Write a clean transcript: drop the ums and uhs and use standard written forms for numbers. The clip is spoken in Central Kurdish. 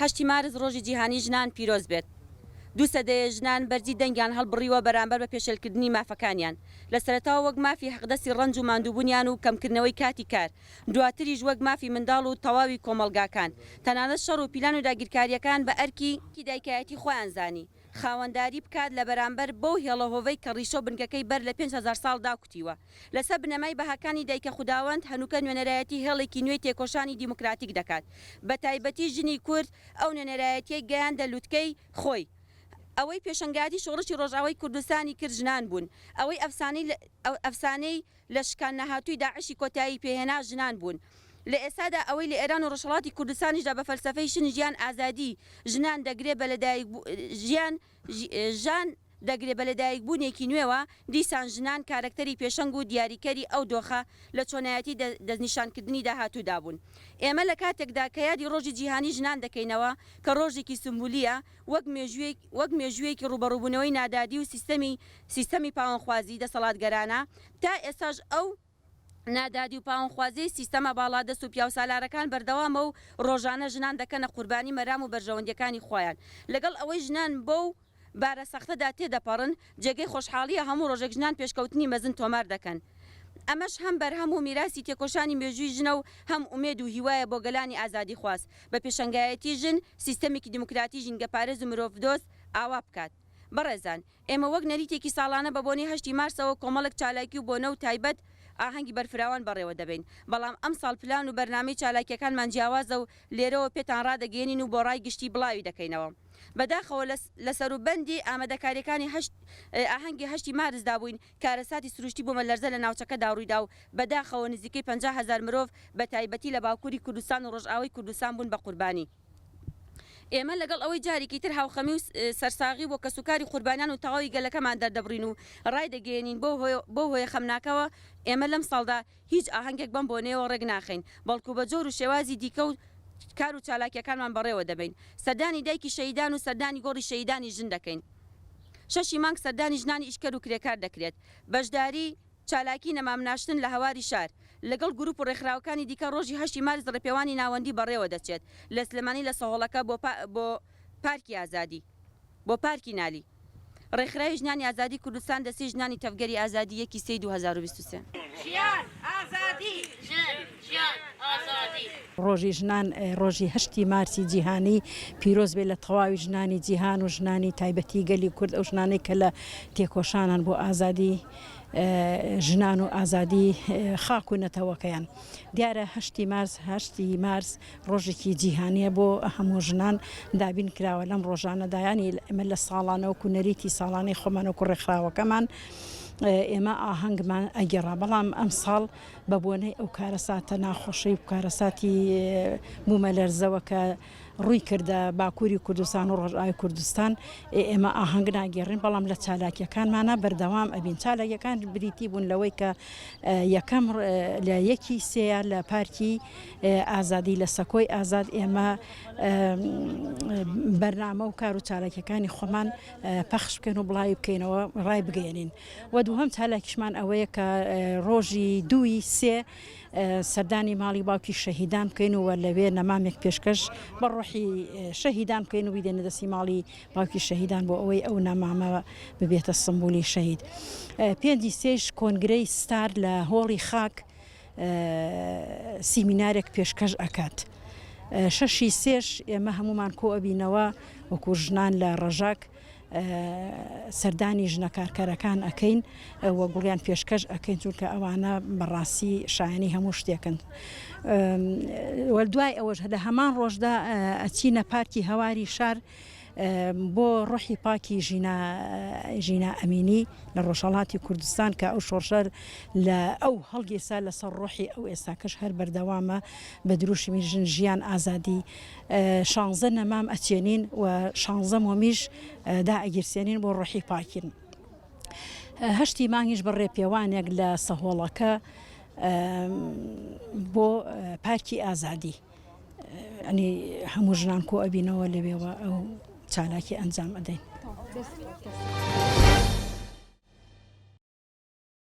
هەشتی مارس ڕۆژی جیهانی ژنان پیرۆز بێت. دوو سەدەیە ژنان بەرزی دەنگیان هەڵبڕیوە بەرامبەر بە پێشێلکردنی مافەکانیان لە سەرەتاوە وەک مافی حەقدەستی ڕەنج و ماندووبوونیان و کەمکردنەوەی کاتی کار، دواتریش وەک مافی منداڵ و تەواوی کۆمەلگاکان، تەنانەت شەڕ و پیلان و داگیرکاریەکان بە ئەرکی دایکایەتی خۆیان زانی خاوەنداری بکات لە بەرامبەر بەو هێڵە هۆڤەی کە ڕیشە و بنکەکەی بەر لە 5000 ساڵ داکوتیوە. لەسەر بنەمای بەهاکانی دایکە خوداوەند هەنووکە نوێنەرایەتی هێڵێکی نوێی تێکۆشانی دیموکراتیک دەکات، بە تایبەتی ژنی کورد ئەو نوێنەرایەتیەی گەیاندە لووتکەی خۆی. ئەوەی پێشنگاتی شۆڕشی ڕۆژاوای کوردستانی کرد ژنان بوون، ئەوەی ئەفسانەی لە شکان نەهاتووی داعشی کۆتایی پێهێنا ژنان بوون. لە ئێستادا ئەوەی لە ئێران و ڕۆژهەڵاتی کوردستانیشدا بە فەلسەفەی شن ژیان ئازادی ژنان دەگرێت بە ژیان دەگرێت بە لەدایکبوونێکی نوێوە، دیسان ژنان کارکتەری پێشەنگ و دیاریکەری ئەو دۆخە لە چۆنایەتی دەستنیشانکردنی داهاتوودا بوون. ئێمە لە کاتێکدا کە یادی ڕۆژی جیهانی ژنان دەکەینەوە کە ڕۆژێکی سمبولیە وەک مێژوویەکی ڕوبەڕووبوونەوەی نادادی و سیستەمی پاوەخوازی دەسەڵاتگەرانە، تا ئێستاش ئەو نادادی و پاوەخوازی سیستەمە باڵادەست و پیاوسالارەکان بەردەوامە و ڕۆژانە ژنان دەکەنە قوربانی مەرام و بەرژەوەندەکانی خۆیان. لەگەڵ ئەوەی ژنان بەو بارە سەختەدا تێدەپەڕن، جێگەی خۆشحاڵیە هەموو ڕۆژێک ژنان پێشکەوتنی مەزن تۆمار دەکەن. ئەمەش هەم بەرهەم و میراسی تێکۆشانی مێژووی ژنە و هەم ئومێد و هیوایە بۆ گەلانی ئازادی خواست بە پێشنگایەتی ژن سیستەمێکی دیموکراتی ژینگەپارێز و مرۆڤدۆست ئاوا بکات. بەڕێزان، ئێمە وەک نەریتێکی ساڵانە بە بۆنی 8 مارسەوە کۆمەڵک چالاکی و بۆنە و تایبەت ئاهەنگی بەرفراوان بەڕێوە دەبین، بەڵام ئەم ساڵ پلان و بەرنامەی چالاکیەکانمان جیاوازە و لێرەوە پێتان ڕادەگەێنین و بۆ ڕای گشتی بڵاوی دەکەینەوە. بەداخەوە لە سەروبەندی ئامادەکاریەکانی ئاهەنگی 8 مارسدا بووین، کارەساتی سروشتی بۆ مەلەرزە لە ناوچەکەدا ڕوویدا و بەداخەوە نزیکەی 50,000 مرۆڤ بە تایبەتی لە باکووری کوردستان و ڕۆژئاوای کوردستان بوون بە قوربانی. ئێمە لەگەڵ ئەوەی جارێکی تر هاوخەمی و سەرساغی بۆ کەسوکاری قوربانیان و تەواوی گەلەکەمان دەردەبڕین و ڕای دەگەێنین بۆ هۆیە خەمناکەوە. ئێمە لەم ساڵدا هیچ ئاهەنگێک بەم بۆنەوە ڕێک ناخین، بەڵکو بە جۆر و شێوازی دیکە و کار و چالاکیەکانمان بەڕێوە دەبین. سەردانی دایکی شەهیدان و سەردانی گۆڕی شەهیدانی ژن دەکەین. 6 مانگ سەردانی ژنانی ئیشکەر و کرێکار دەکرێت. بەشداری چالاکی نەمامناشتن لە هەواری شار لەگەڵ گروپ و ڕێکخراوەکانی دیکە ڕۆژی 8 مارس ڕێپێوانی ناوەندی بەڕێوە دەچێت لە سلێمانی لە سەهۆڵەکە بۆ پارکی ئازادی، بۆ پارکی نالی. ڕێکخراوی ژنانی ئازادی کوردستان دەستی ژنانی تەفگەری ئازادی 1 سی 2023. ژیان ئازادی، ژیان ئازادی. ڕۆژی ژنان ڕۆژی 8 مارسی جیهانی پیرۆز بێت لە تەواوی ژنانی جیهان و ژنانی تایبەتی گەلی کورد، ئەو ژنانەی کە لە تێکۆشانان بۆ ئازادی ژنان و ئازادی خاک و نەتەوەکەیان. دیارە 8 مارس ڕۆژێکی جیهانیە بۆ هەموو ژنان دابین کراوە لەم ڕۆژانەدایانی ئەمە لە ساڵانەوەکو نەریتی ساڵانەی خۆمانەوەکو ڕێکخراوەکەمان ئێمە ئاهەنگمان ئەگەڕا، بەڵام ئەم ساڵ بە بۆنەی ئەو کارەساتە ناخۆشی و کارەساتی بوومەلەرزەوە کە ڕووی کردە باکووری کوردستان و ڕۆژئاوای کوردستان، ئێمە ئاهەنگ ناگەڕین، بەڵام لە چالاکیەکانمانە بەردەوام ئەبین. چالاکیەکان بریتی بوون لەوەی کە یەکەم لە 1 سێە لە پارکی ئازادی لە سەکۆی ئازاد ئێمە بەرنامە و کار و چالاکیەکانی خۆمان پەخش بکەین و بڵاوی بکەینەوە ڕای بگەێنین. و دووهەم چالاکیشمان ئەوەیە کە ڕۆژی 2 سێ سەردانی ماڵی باوکی شەهیدان بکەین و لەوێ نەمامێک پێشکەش بە ڕۆحی شەهیدان بکەین و بیدێنە دەستی ماڵی باوکی شەهیدان بۆ ئەوەی ئەو نەمامە ببێتە سمبولی شەهید. 5 سێش کۆنگرەی ستار لە هۆڵی خاک سیمینارێک پێشکەش ئەکات. 6 سێش ئێمە هەمومان کۆ ئەبینەوە وەکو ژنان لە ڕەژاک سەردانی ژنە کارکەرەکان ئەەکەین وە گوڵیان پێشکەش ئەەکەین، چونکە ئەوانە بەڕاستی شایانی هەموو شتێکن. دوای ئەوەش لە هەمان ڕۆژدا ئەچینە پارکی هەواری شار بۆ ڕۆحی پاکی ژینا ئەمینی لە ڕۆژهەڵاتی کوردستان کە ئەو شۆڕشەر لە ئەو هەڵگێسا لەسەر ڕۆحی ئەو ئێستاکەش هەر بەردەوامە بە دروشمی ژن ژیان ئازادی. 16 نەمام ئەچێنین و 16 مۆمیش دا ئەگیرسێنین بۆ ڕۆحی پاکین. 8 مانگیش بە ڕێپێوانێک لە سەهۆڵەکە بۆ پارکی ئازادی، ئەنی هەموو ژنان کۆ ئەبینەوە لەوێەوە ئەو چالاکی ئەنجام ئەدەین.